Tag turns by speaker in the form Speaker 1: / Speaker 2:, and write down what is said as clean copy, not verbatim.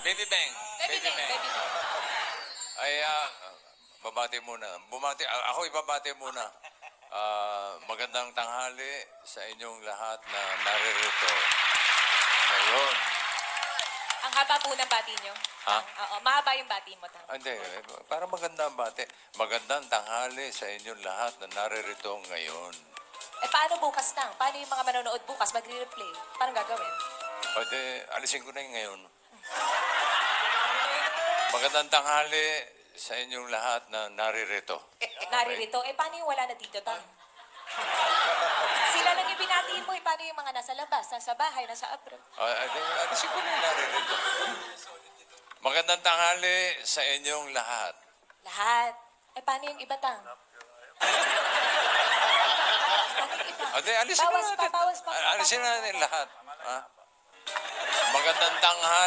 Speaker 1: Baby Bang.
Speaker 2: Baby Bang, Baby Bang.
Speaker 1: Ay, babati muna. Ako ibabati muna. Magandang tanghali sa inyong lahat na naririto ngayon.
Speaker 2: Ang haba po ng bati nyo.
Speaker 1: Ha?
Speaker 2: Oo, mahaba yung bati mo.
Speaker 1: Hindi, para magandang bati. Magandang tanghali sa inyong lahat na naririto ngayon.
Speaker 2: Eh, paano bukas na? Paano yung mga manonood bukas magre-replay? Paano gagawin?
Speaker 1: Pwede, alisin ko na yung ngayon. Magandang tanghali sa inyong lahat na naririto.
Speaker 2: Naririto. Eh, paano yung wala na dito, Tang? Sila lang yung binatiin mo. Eh, paano yung mga nasa labas, nasa bahay, nasa abroad?
Speaker 1: Alisin ko na yung naririto. Magandang tanghali sa inyong lahat.
Speaker 2: Lahat. Eh, paano yung iba, Tang? Paano yung iba?
Speaker 1: Alisin na
Speaker 2: Bawas pa,
Speaker 1: natin.
Speaker 2: bawas pa.
Speaker 1: Alisin na natin lahat. Ha? Magandang tanghali.